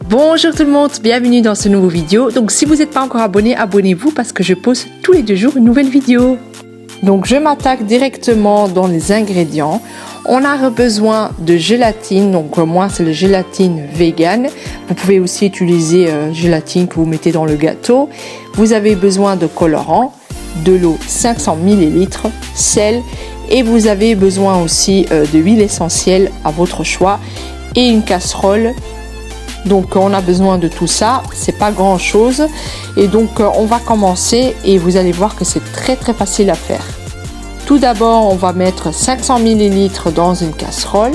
Bonjour tout le monde, bienvenue dans ce nouveau vidéo. Donc si vous n'êtes pas encore abonné, abonnez-vous parce que je poste tous les 2 jours une nouvelle vidéo. Donc je m'attaque directement dans les ingrédients. On a besoin de gélatine, donc moi c'est le gélatine vegan. Vous pouvez aussi utiliser gélatine que vous mettez dans le gâteau. Vous avez besoin de colorant, de l'eau 500 ml, sel et vous avez besoin aussi de huile essentielle à votre choix et une casserole. Donc on a besoin de tout ça, c'est pas grand chose et donc on va commencer et vous allez voir que c'est très facile à faire. Tout d'abord on va mettre 500 ml dans une casserole.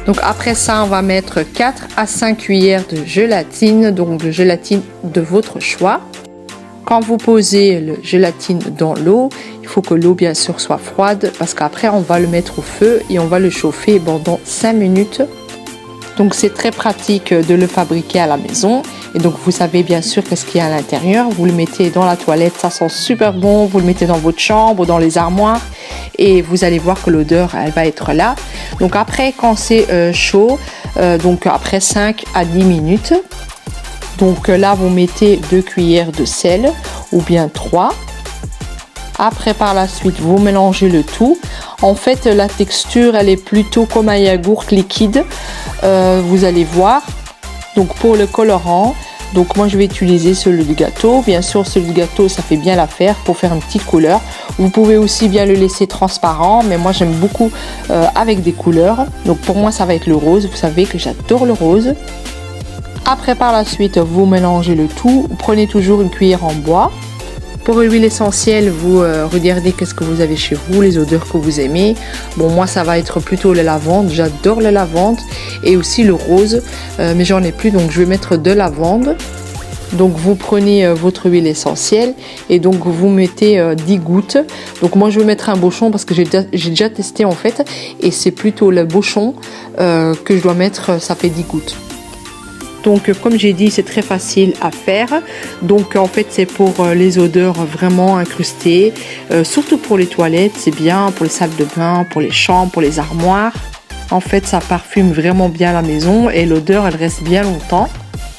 Donc après ça on va mettre 4 à 5 cuillères de gélatine, donc de gélatine de votre choix. Quand vous posez le gélatine dans l'eau, il faut que l'eau bien sûr soit froide parce qu'après on va le mettre au feu et on va le chauffer pendant 5 minutes. Donc c'est très pratique de le fabriquer à la maison et donc vous savez bien sûr qu'est-ce qu'il y a à l'intérieur. Vous le mettez dans la toilette, ça sent super bon, vous le mettez dans votre chambre, dans les armoires et vous allez voir que l'odeur elle va être là. Donc après quand c'est chaud, donc après 5 à 10 minutes, donc là vous mettez 2 cuillères de sel ou bien 3. Après par la suite vous mélangez le tout. En fait la texture elle est plutôt comme un yaourt liquide, vous allez voir. Donc pour le colorant, donc moi je vais utiliser celui du gâteau. Bien sûr celui du gâteau ça fait bien l'affaire pour faire une petite couleur. Vous pouvez aussi bien le laisser transparent, mais moi j'aime beaucoup avec des couleurs. Donc pour moi ça va être le rose, vous savez que j'adore le rose. Après par la suite vous mélangez le tout, vous prenez toujours une cuillère en bois. Pour l'huile essentielle, vous regardez qu'est-ce que vous avez chez vous, les odeurs que vous aimez. Bon, moi, ça va être plutôt le lavande. J'adore le lavande et aussi le rose, mais j'en ai plus, donc je vais mettre de lavande. Donc, vous prenez votre huile essentielle et donc vous mettez 10 gouttes. Donc, moi, je vais mettre un bochon parce que j'ai déjà testé en fait et c'est plutôt le bochon que je dois mettre, ça fait 10 gouttes. Donc comme j'ai dit c'est très facile à faire, donc en fait c'est pour les odeurs vraiment incrustées, surtout pour les toilettes c'est bien, pour les salles de bain, pour les chambres, pour les armoires. En fait ça parfume vraiment bien la maison et l'odeur elle reste bien longtemps.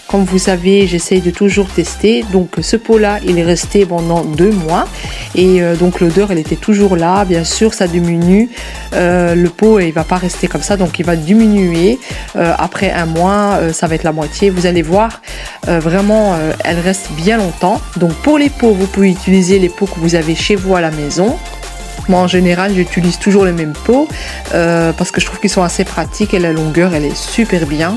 Comme vous savez, j'essaye de toujours tester. Donc ce pot là il est resté pendant 2 mois et donc l'odeur elle était toujours là. Bien sûr ça diminue, le pot il va pas rester comme ça, donc il va diminuer après 1 mois, ça va être la moitié. Vous allez voir vraiment elle reste bien longtemps. Donc pour les pots vous pouvez utiliser les pots que vous avez chez vous à la maison. Moi en général j'utilise toujours les mêmes pots parce que je trouve qu'ils sont assez pratiques et la longueur elle est super bien.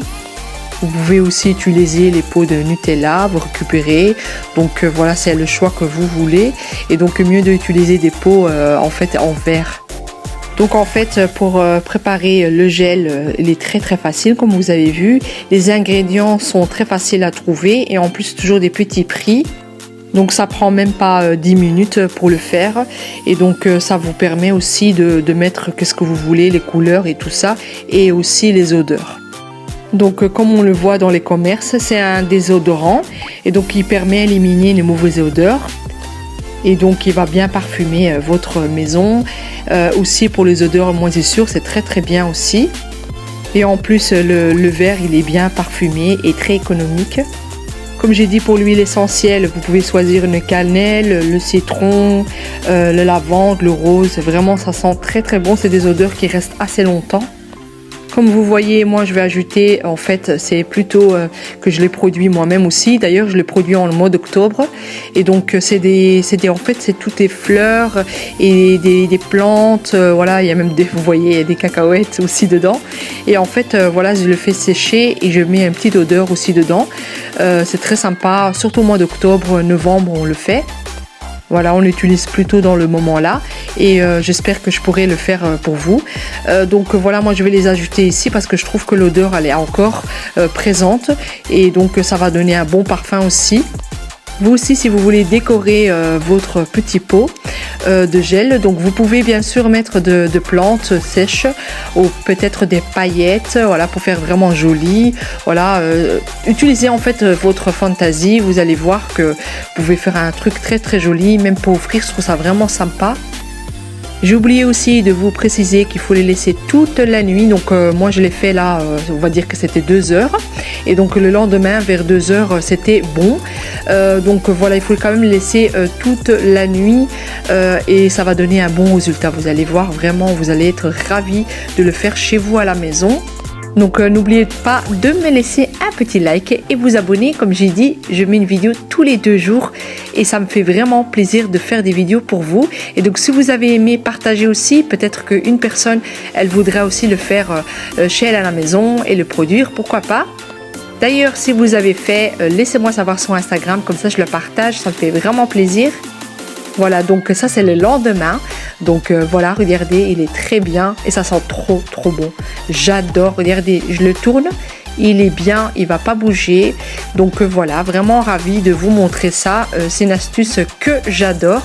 Vous pouvez aussi utiliser les pots de Nutella, vous récupérez. Donc voilà, c'est le choix que vous voulez. Et donc mieux d'utiliser des pots en fait en verre. Donc en fait pour préparer le gel, il est très facile comme vous avez vu. Les ingrédients sont très faciles à trouver et en plus toujours des petits prix. Donc ça prend même pas 10 minutes pour le faire et donc ça vous permet aussi de mettre qu'est-ce que vous voulez, les couleurs et tout ça et aussi les odeurs. Donc comme on le voit dans les commerces, c'est un désodorant et donc il permet d'éliminer les mauvaises odeurs et donc il va bien parfumer votre maison. Aussi pour les odeurs moisissures, c'est très bien aussi. Et en plus le verre il est bien parfumé et très économique. Comme j'ai dit pour l'huile essentielle, vous pouvez choisir une cannelle, le citron, le lavande, le rose. Vraiment ça sent très bon, c'est des odeurs qui restent assez longtemps. Comme vous voyez, moi je vais ajouter, en fait c'est plutôt que je les produis moi-même aussi. D'ailleurs je les produis en mois d'octobre et donc en fait c'est toutes des fleurs et des plantes, voilà, il y a même vous voyez il y a des cacahuètes aussi dedans et en fait voilà je le fais sécher et je mets une petite odeur aussi dedans. C'est très sympa, surtout au mois d'octobre, novembre on le fait. Voilà, on l'utilise plutôt dans le moment là et j'espère que je pourrai le faire pour vous. Donc voilà, moi je vais les ajouter ici parce que je trouve que l'odeur elle est encore présente et donc ça va donner un bon parfum aussi. Vous aussi, si vous voulez décorer votre petit pot de gel, donc vous pouvez bien sûr mettre de plantes sèches ou peut-être des paillettes, voilà, pour faire vraiment joli. Voilà, utilisez en fait votre fantaisie, vous allez voir que vous pouvez faire un truc très joli, même pour offrir, je trouve ça vraiment sympa. J'ai oublié aussi de vous préciser qu'il faut les laisser toute la nuit. Donc moi je l'ai fait là, on va dire que c'était 2 heures. Et donc le lendemain vers 2 heures c'était bon. Donc voilà, il faut quand même les laisser toute la nuit et ça va donner un bon résultat. Vous allez voir, vraiment vous allez être ravis de le faire chez vous à la maison. Donc n'oubliez pas de me laisser un petit like et vous abonner. Comme j'ai dit, je mets une vidéo tous les 2 jours et ça me fait vraiment plaisir de faire des vidéos pour vous. Et donc si vous avez aimé, partagez aussi. Peut-être qu'une personne, elle voudrait aussi le faire chez elle à la maison et le produire, pourquoi pas. D'ailleurs, si vous avez fait, laissez-moi savoir sur Instagram, comme ça je le partage, ça me fait vraiment plaisir. Voilà, donc ça c'est le lendemain. Donc voilà, regardez, il est très bien et ça sent trop bon. J'adore, regardez, je le tourne, il est bien, il va pas bouger. Donc voilà, vraiment ravie de vous montrer ça. C'est une astuce que j'adore.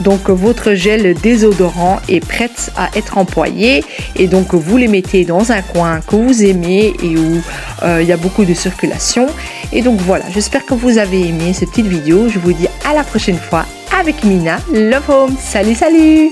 Donc votre gel désodorant est prêt à être employé et donc vous les mettez dans un coin que vous aimez et où il y a beaucoup de circulation. Et donc voilà, j'espère que vous avez aimé cette petite vidéo. Je vous dis à la prochaine fois avec Mina Love Home. Salut!